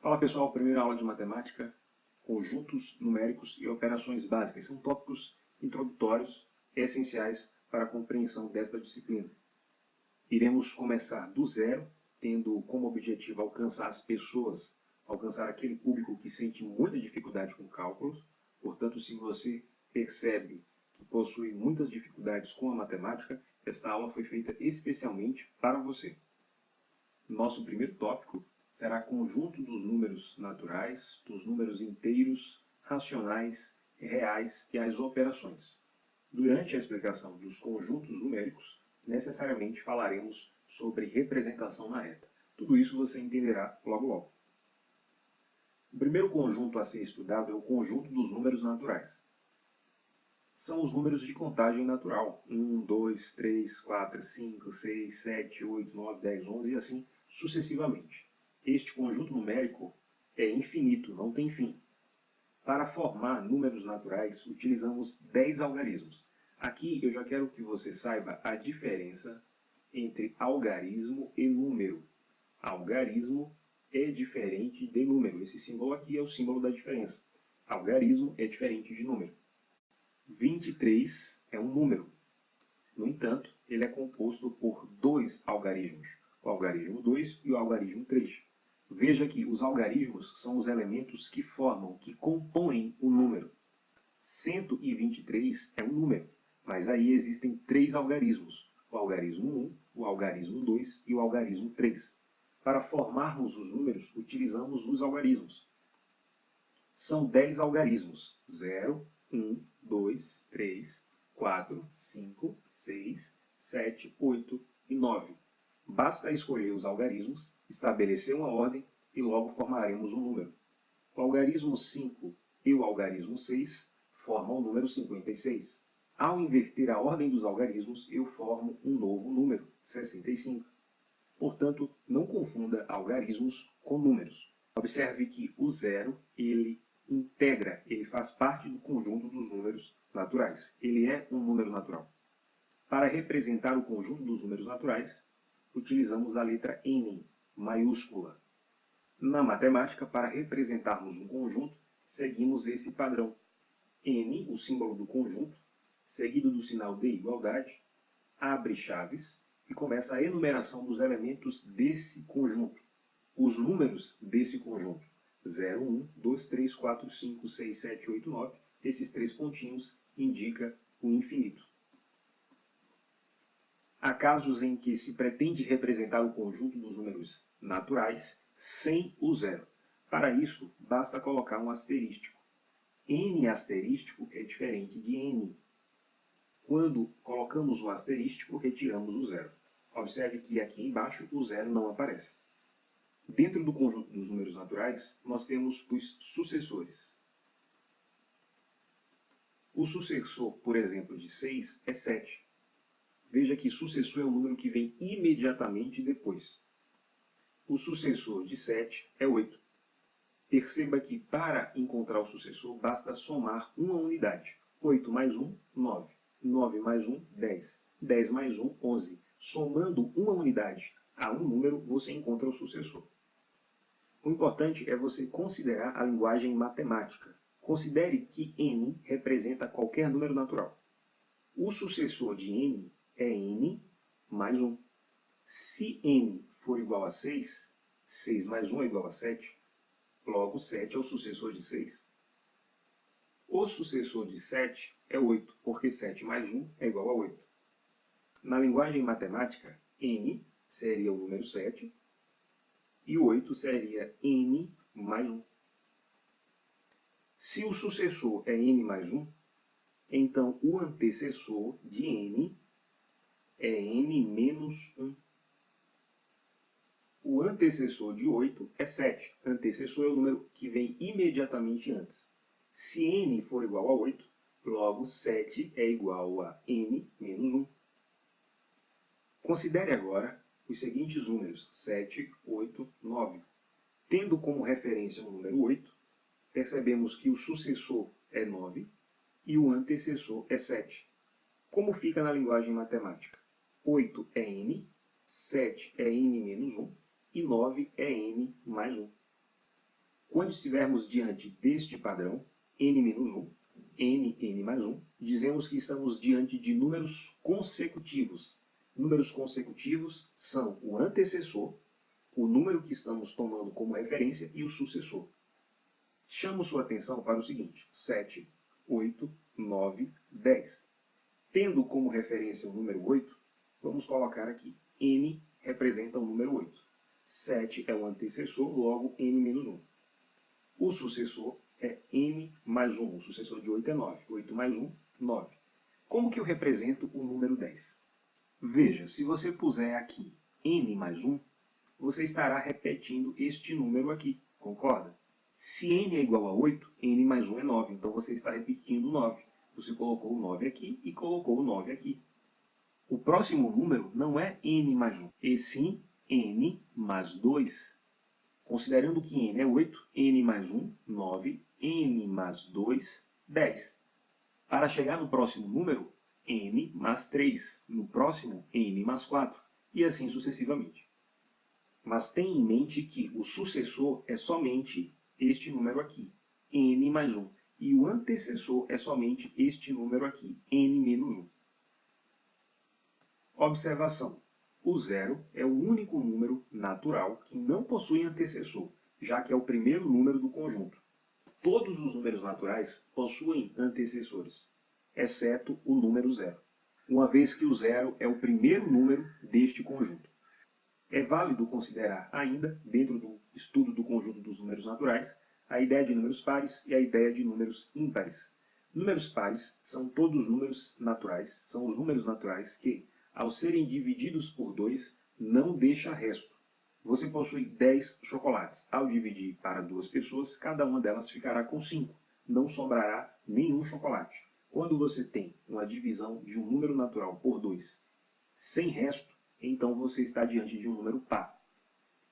Fala pessoal, primeira aula de matemática, conjuntos numéricos e operações básicas. São tópicos introdutórios essenciais para a compreensão desta disciplina. Iremos começar do zero, tendo como objetivo alcançar as pessoas, alcançar aquele público que sente muita dificuldade com cálculos. Portanto, se você percebe que possui muitas dificuldades com a matemática, esta aula foi feita especialmente para você. Nosso primeiro tópico será conjunto dos números naturais, dos números inteiros, racionais, reais e as operações. Durante a explicação dos conjuntos numéricos, necessariamente falaremos sobre representação na reta. Tudo isso você entenderá logo logo. O primeiro conjunto a ser estudado é o conjunto dos números naturais. São os números de contagem natural. 1, 2, 3, 4, 5, 6, 7, 8, 9, 10, 11 e assim sucessivamente. Este conjunto numérico é infinito, não tem fim. Para formar números naturais, utilizamos 10 algarismos. Aqui eu já quero que você saiba a diferença entre algarismo e número. Algarismo é diferente de número. Esse símbolo aqui é o símbolo da diferença. Algarismo é diferente de número. 23 é um número. No entanto, ele é composto por dois algarismos, o algarismo 2 e o algarismo 3. Veja que os algarismos são os elementos que formam, que compõem o número. 123 é um número, mas aí existem três algarismos, o algarismo 1, o algarismo 2 e o algarismo 3. Para formarmos os números, utilizamos os algarismos. São 10 algarismos, 0, 1, 2, 3, 4, 5, 6, 7, 8 e 9. Basta escolher os algarismos, estabelecer uma ordem e logo formaremos um número. O algarismo 5 e o algarismo 6 formam o número 56. Ao inverter a ordem dos algarismos, eu formo um novo número, 65. Portanto, não confunda algarismos com números. Observe que o zero, ele integra, ele faz parte do conjunto dos números naturais. Ele é um número natural. Para representar o conjunto dos números naturais, utilizamos a letra N, maiúscula. Na matemática, para representarmos um conjunto, seguimos esse padrão. N, o símbolo do conjunto, seguido do sinal de igualdade, abre chaves e começa a enumeração dos elementos desse conjunto. Os números desse conjunto. 0, 1, 2, 3, 4, 5, 6, 7, 8, 9. Esses três pontinhos indicam o infinito. Há casos em que se pretende representar o conjunto dos números naturais sem o zero. Para isso, basta colocar um asterístico. N asterístico é diferente de N. Quando colocamos o asterístico, retiramos o zero. Observe que aqui embaixo o zero não aparece. Dentro do conjunto dos números naturais, nós temos os sucessores. O sucessor, por exemplo, de 6 é 7. Veja que sucessor é um número que vem imediatamente depois. O sucessor de 7 é 8. Perceba que para encontrar o sucessor basta somar uma unidade. 8 mais 1, 9. 9 mais 1, 10. 10 mais 1, 11. Somando uma unidade a um número, você encontra o sucessor. O importante é você considerar a linguagem matemática. Considere que n representa qualquer número natural. O sucessor de n é n mais 1. Se n for igual a 6, 6 mais 1 é igual a 7, logo 7 é o sucessor de 6. O sucessor de 7 é 8, porque 7 mais 1 é igual a 8. Na linguagem matemática, n seria o número 7 e 8 seria n mais 1. Se o sucessor é n mais 1, então o antecessor de n é n menos 1. O antecessor de 8 é 7. Antecessor é o número que vem imediatamente antes. Se n for igual a 8, logo 7 é igual a n menos 1. Considere agora os seguintes números, 7, 8, 9. Tendo como referência o número 8, percebemos que o sucessor é 9 e o antecessor é 7. Como fica na linguagem matemática? 8 é n, 7 é n menos 1 e 9 é n mais 1. Quando estivermos diante deste padrão, n-1, n mais 1, dizemos que estamos diante de números consecutivos. Números consecutivos são o antecessor, o número que estamos tomando como referência e o sucessor. Chamo sua atenção para o seguinte: 7, 8, 9, 10. Tendo como referência o número 8, vamos colocar aqui. N representa o número 8. 7 é o antecessor, logo n menos 1. O sucessor é n mais 1. O sucessor de 8 é 9. 8 mais 1, 9. Como que eu represento o número 10? Veja, se você puser aqui n mais 1, você estará repetindo este número aqui, concorda? Se n é igual a 8, n mais 1 é 9, então você está repetindo 9. Você colocou o 9 aqui e colocou o 9 aqui. O próximo número não é n mais 1, e sim n mais 2. Considerando que n é 8, n mais 1, 9, n mais 2, 10. Para chegar no próximo número, n mais 3. No próximo, n mais 4. E assim sucessivamente. Mas tenha em mente que o sucessor é somente este número aqui, n mais 1. E o antecessor é somente este número aqui, n menos 1. Observação. O zero é o único número natural que não possui antecessor, já que é o primeiro número do conjunto. Todos os números naturais possuem antecessores, exceto o número zero, uma vez que o zero é o primeiro número deste conjunto. É válido considerar ainda, dentro do estudo do conjunto dos números naturais, a ideia de números pares e a ideia de números ímpares. Números pares são todos números naturais, são os números naturais que, ao serem divididos por 2, não deixa resto. Você possui 10 chocolates. Ao dividir para 2 pessoas, cada uma delas ficará com 5. Não sobrará nenhum chocolate. Quando você tem uma divisão de um número natural por 2 sem resto, então você está diante de um número par.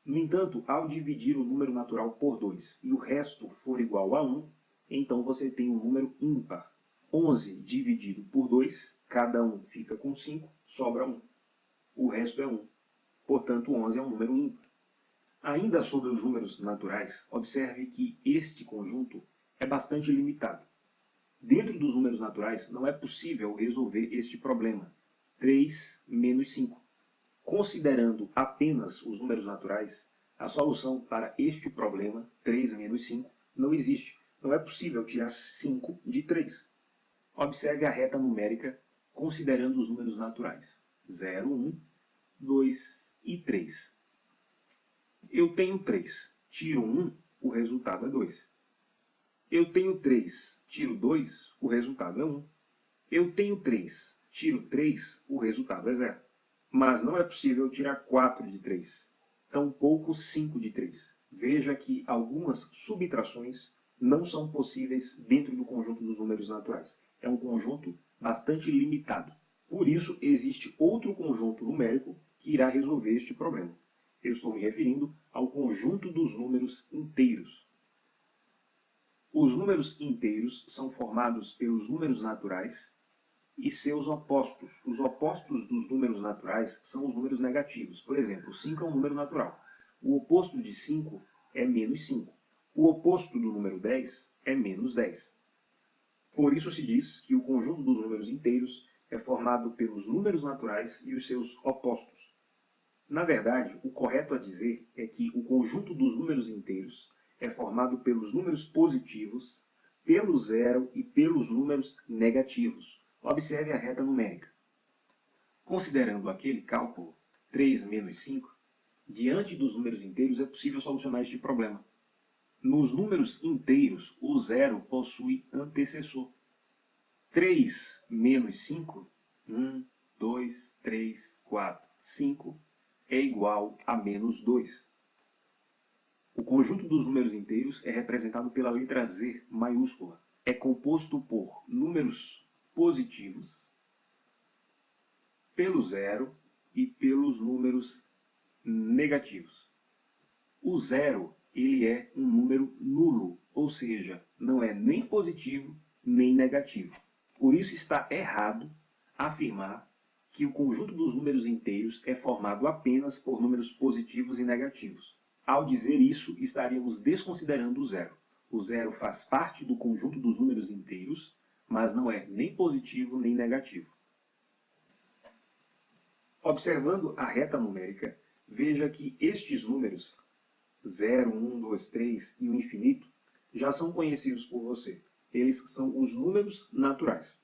No entanto, ao dividir o número natural por 2 e o resto for igual a 1, então você tem um número ímpar. 11 dividido por 2, cada um fica com 5, sobra 1. O resto é 1. Portanto, 11 é um número ímpar. Ainda sobre os números naturais, observe que este conjunto é bastante limitado. Dentro dos números naturais, não é possível resolver este problema. 3 menos 5. Considerando apenas os números naturais, a solução para este problema, 3 menos 5, não existe. Não é possível tirar 5 de 3. Observe a reta numérica considerando os números naturais. 0, 1, 2 e 3. Eu tenho 3. Tiro 1, o resultado é 2. Eu tenho 3. Tiro 2, o resultado é 1. Eu tenho 3. Tiro 3, o resultado é 0. Mas não é possível tirar 4 de 3. Tampouco 5 de 3. Veja que algumas subtrações não são possíveis dentro do conjunto dos números naturais. É um conjunto bastante limitado. Por isso, existe outro conjunto numérico que irá resolver este problema. Eu estou me referindo ao conjunto dos números inteiros. Os números inteiros são formados pelos números naturais e seus opostos. Os opostos dos números naturais são os números negativos. Por exemplo, 5 é um número natural. O oposto de 5 é menos 5. O oposto do número 10 é menos 10. Por isso se diz que o conjunto dos números inteiros é formado pelos números naturais e os seus opostos. Na verdade, o correto a dizer é que o conjunto dos números inteiros é formado pelos números positivos, pelo zero e pelos números negativos. Observe a reta numérica. Considerando aquele cálculo, 3 menos 5, diante dos números inteiros é possível solucionar este problema. Nos números inteiros, o zero possui antecessor. 3 menos 5, 1, 2, 3, 4, 5, é igual a menos 2. O conjunto dos números inteiros é representado pela letra Z maiúscula. É composto por números positivos, pelo zero e pelos números negativos. O zero ele é um número nulo, ou seja, não é nem positivo nem negativo. Por isso está errado afirmar que o conjunto dos números inteiros é formado apenas por números positivos e negativos. Ao dizer isso, estaríamos desconsiderando o zero. O zero faz parte do conjunto dos números inteiros, mas não é nem positivo nem negativo. Observando a reta numérica, veja que estes números, 0, 1, 2, 3 e o infinito, já são conhecidos por você. Eles são os números naturais.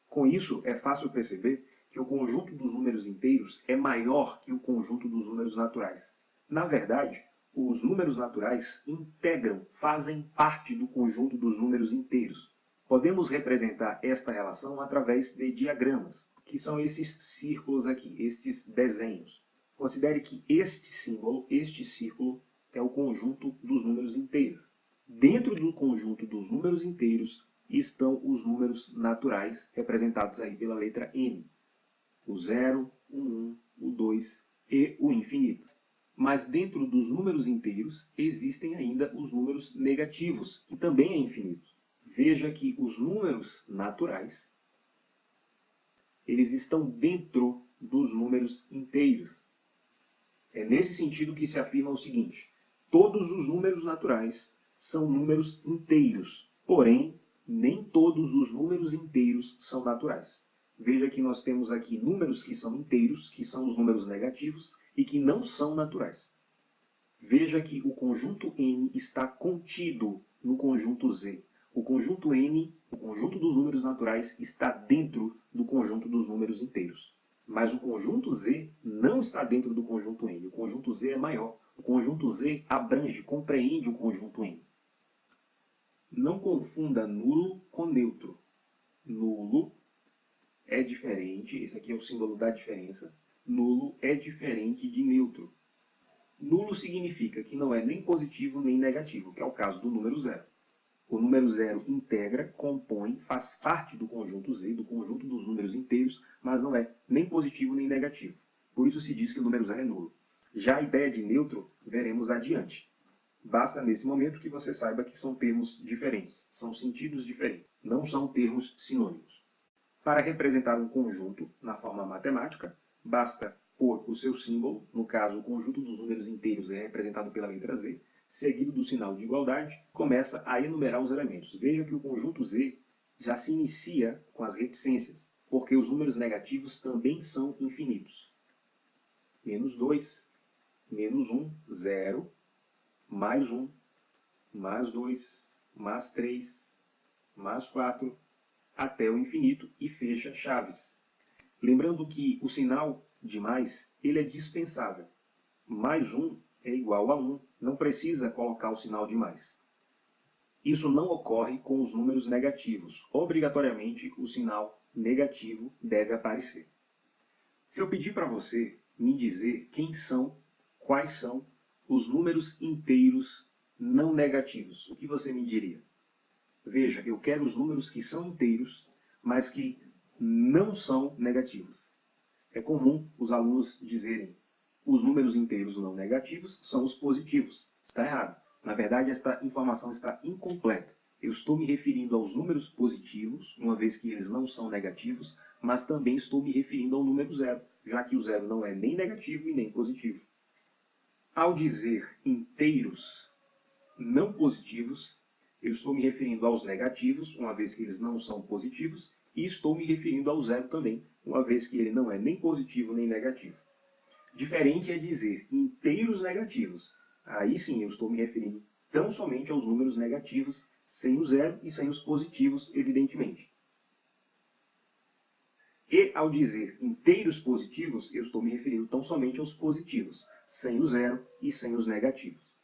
Com isso, é fácil perceber que o conjunto dos números inteiros é maior que o conjunto dos números naturais. Na verdade, os números naturais integram, fazem parte do conjunto dos números inteiros. Podemos representar esta relação através de diagramas, que são esses círculos aqui, estes desenhos. Considere que este símbolo, este círculo, é o conjunto dos números inteiros. Dentro do conjunto dos números inteiros estão os números naturais, representados aí pela letra N. O 0, o 1, o 2 e o infinito. Mas dentro dos números inteiros existem ainda os números negativos, que também é infinito. Veja que os números naturais, eles estão dentro dos números inteiros. É nesse sentido que se afirma o seguinte: todos os números naturais são números inteiros, porém, nem todos os números inteiros são naturais. Veja que nós temos aqui números que são inteiros, que são os números negativos, e que não são naturais. Veja que o conjunto N está contido no conjunto Z. O conjunto N, o conjunto dos números naturais, está dentro do conjunto dos números inteiros. Mas o conjunto Z não está dentro do conjunto N. O conjunto Z é maior. O conjunto Z abrange, compreende o conjunto N. Não confunda nulo com neutro. Nulo é diferente, esse aqui é o símbolo da diferença. Nulo é diferente de neutro. Nulo significa que não é nem positivo nem negativo, que é o caso do número zero. O número zero integra, compõe, faz parte do conjunto Z, do conjunto dos números inteiros, mas não é nem positivo nem negativo. Por isso se diz que o número zero é nulo. Já a ideia de neutro veremos adiante. Basta nesse momento que você saiba que são termos diferentes, são sentidos diferentes, não são termos sinônimos. Para representar um conjunto na forma matemática, basta pôr o seu símbolo, no caso o conjunto dos números inteiros é representado pela letra Z, seguido do sinal de igualdade, começa a enumerar os elementos. Veja que o conjunto Z já se inicia com as reticências, porque os números negativos também são infinitos. Menos 2, menos 1, 0, mais 1, mais 2, mais 3, mais 4, até o infinito e fecha chaves. Lembrando que o sinal de mais, ele é dispensável. Mais 1 é igual a 1, não precisa colocar o sinal de mais. Isso não ocorre com os números negativos. Obrigatoriamente, o sinal negativo deve aparecer. Se eu pedir para você me dizer quais são os números inteiros não negativos, o que você me diria? Veja, eu quero os números que são inteiros, mas que não são negativos. É comum os alunos dizerem: os números inteiros não negativos são os positivos. Está errado. Na verdade, esta informação está incompleta. Eu estou me referindo aos números positivos, uma vez que eles não são negativos, mas também estou me referindo ao número zero, já que o zero não é nem negativo e nem positivo. Ao dizer inteiros não positivos, eu estou me referindo aos negativos, uma vez que eles não são positivos, e estou me referindo ao zero também, uma vez que ele não é nem positivo nem negativo. Diferente é dizer inteiros negativos. Aí sim eu estou me referindo tão somente aos números negativos, sem o zero e sem os positivos, evidentemente. E ao dizer inteiros positivos, eu estou me referindo tão somente aos positivos, sem o zero e sem os negativos.